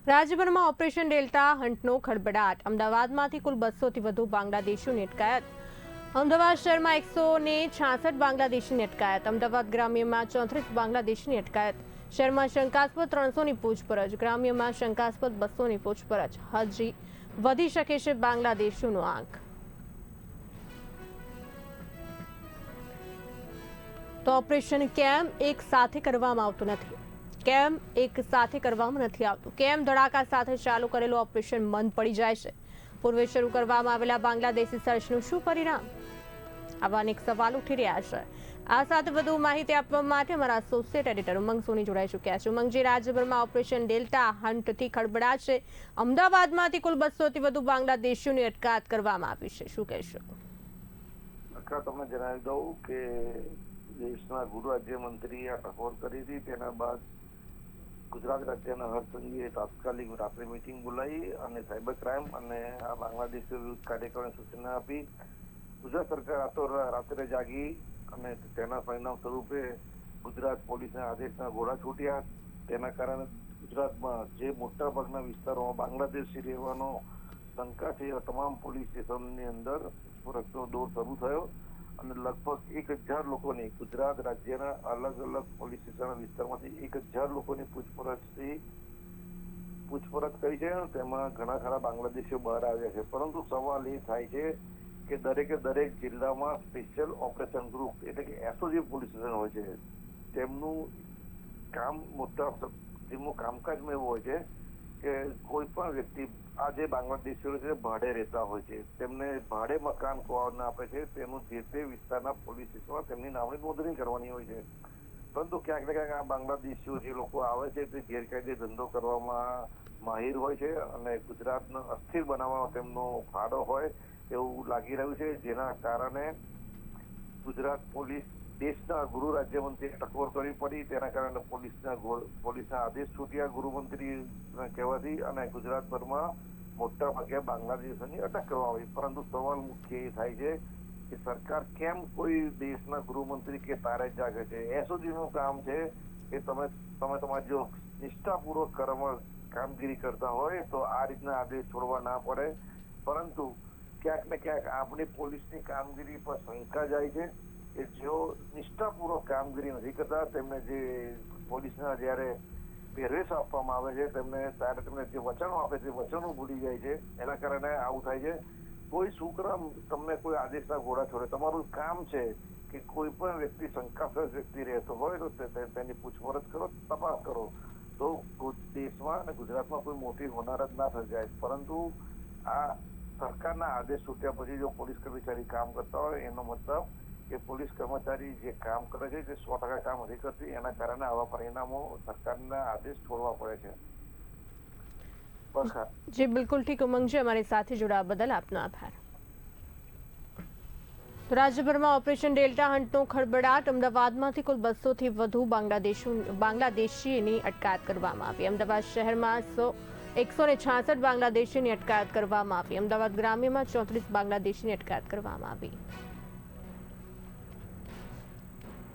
રાજ્યભરમાં operation delta હન્ટનો ખળભળાટ. અમદાવાદમાંથી કુલ 200થી વધુ બાંગ્લાદેશીઓની અટકાયત. અમદાવાદ શહેરમાં 166 બાંગ્લાદેશીની અટકાયત. અમદાવાદ ગ્રામ્યમાં 34 બાંગ્લાદેશીની અટકાયત. શહેરમાં શંકાસ્પદ 300ની પૂછપરછ. ગ્રામ્યમાં શંકાસ્પદ 200ની પૂછપરછ. હજી વધી શકે છે બાંગ્લાદેશીઓનો આંક. તો ઓપરેશન કેમ એક સાથે કરવામાં આવતું નથી? કેમ એક સાથે કરવામાં નથી આવતું? કેમ ધડાકા સાથે ચાલુ કરેલું ઓપરેશન મંદ પડી જાય છે? પૂર્વે શરૂ કરવામાં આવેલા બાંગ્લાદેશી સર્ચનું શું પરિણામ? આવા અનેક સવાલ ઉઠી રહ્યા છે. આ સાથે વધુ માહિતી આપવા માટે અમારા એસોસિએટ એડિટર ઉમંગ સોની જોડાઈ ચૂક્યા છે. ઉમંગજી, રાજ્યભરમાં ઓપરેશન ડેલ્ટા હન્ટથી ખળભળાટ છે. અમદાવાદમાંથી કુલ 200થી વધુ બાંગ્લાદેશીઓની અટકાયત કરવામાં આવી છે. શું કહેશો? તમને જણાવી દઉં કે દેશના ગૃહ રાજ્યમંત્રીએ આ ટકોર કરી હતી. તેના બાદ ગુજરાત રાજ્યના હર્ષસંઘવીએ તાત્કાલિક રાત્રે મીટિંગ બોલાવી અને સાયબર ક્રાઇમ અને આ બાંગ્લાદેશી વિરુદ્ધ કાર્યક્રમની સૂચના આપી. ગુજરાત સરકાર રાત્રે જાગી અને તેના પરિણામ સ્વરૂપે ગુજરાત પોલીસના આદેશના ઘોડા છૂટ્યા. તેના કારણે ગુજરાતમાં જે મોટાભાગના વિસ્તારોમાં બાંગ્લાદેશી રહેવાનો શંકા છે તમામ પોલીસ સ્ટેશનની અંદર પૂછપરછનો દોર શરૂ થયો અને લગભગ 1000 લોકોની ગુજરાત રાજ્યના અલગ અલગ પોલીસ સ્ટેશન વિસ્તારમાંથી 1000 લોકોની પૂછપરછ કરી છે. તેમાં ઘણા ખરા બાંગ્લાદેશીઓ બહાર આવ્યા છે. પરંતુ સવાલ એ થાય છે કે દરેક જિલ્લામાં સ્પેશિયલ ઓપરેશન ગ્રુપ એટલે કે એસઓજી પોલીસ સ્ટેશન હોય છે. તેમનું કામકાજમાં એવું હોય છે કે કોઈ પણ વ્યક્તિ આ જે બાંગ્લાદેશીઓ છે ભાડે રહેતા હોય છે, તેમને ભાડે મકાન કોણ આપે છે તેનું જે તે વિસ્તારના પોલીસ સ્ટેશનમાં તેમની નામની નોંધણી કરવાની હોય છે. પરંતુ ક્યાંક ને ક્યાંક આ બાંગ્લાદેશીઓ જે લોકો આવે છે તે ગેરકાયદે ધંધો કરવામાં માહિર હોય છે અને ગુજરાતને અસ્થિર બનાવવાનો તેમનો ફાળો હોય એવું લાગી રહ્યું છે. જેના કારણે ગુજરાત પોલીસ દેશના ગૃહ રાજ્યમંત્રીએ ટકોર કરવી પડી. તેના કારણે પોલીસના આદેશ છૂટ્યા ગૃહમંત્રી કહેવાથી અને ગુજરાતભરમાં મોટા ભાગે બાંગ્લાદેશની અટક કરવામાં આવી. પરંતુ સવાલ મુખ્ય એ થાય છે કે સરકાર કેમ કોઈ દેશના ગૃહમંત્રી કે તારે જાગે છે? એસઓજી નું કામ છે કે તમે તમારી જો નિષ્ઠાપૂર્વક કામગીરી કરતા હોય તો આ રીતના આદેશ છોડવા ના પડે. પરંતુ ક્યાંક ને ક્યાંક આપણી પોલીસની કામગીરી પર શંકા જાય છે કે જેઓ નિષ્ઠાપૂર્વક કામગીરી નથી કરતા તેમને જે પોલીસના જયારે પહેરવેશ આપવામાં આવે છે તેમને જે વચનો આપે છે વચનો ભૂલી જાય છે. એના કારણે આવું થાય છે. કોઈ શુક્રમ તમને કોઈ આદેશના ઘોડા છોડે. તમારું કામ છે કે કોઈ પણ વ્યક્તિ શંકાસ્પદ વ્યક્તિ રહેતો હોય તો તેની પૂછપરછ કરો, તપાસ કરો તો દેશમાં અને ગુજરાતમાં કોઈ મોટી હોનારત ના સર્જાય. પરંતુ આ સરકારના આદેશ છૂટ્યા પછી જો પોલીસ કર્મચારી કામ કરતા હોય એનો મતલબ કે પોલીસ કર્મચારી જે કામ કરે છે તે 100% કામ નથી કરતી. એના કારણે આવા પરિણામો સરકારના આદેશ છોડવા પડે છે. જી બિલકુલ ઠીક. ઉમંગજી, અમારી સાથે જોડાવા બદલ આપનો આભાર. તો રાજ્યભરમાં ઓપરેશન ડેલ્ટા હન્ટનો ખળભળાટ. અમદાવાદમાંથી કુલ 200થી વધુ બાંગ્લાદેશીની અટકાયત કરવામાં આવી. અમદાવાદ શહેરમાં 166 બાંગ્લાદેશીની અટકાયત કરવામાં આવી. અમદાવાદ ગ્રામ્યમાં 34 બાંગ્લાદેશીની અટકાયત કરવામાં આવી.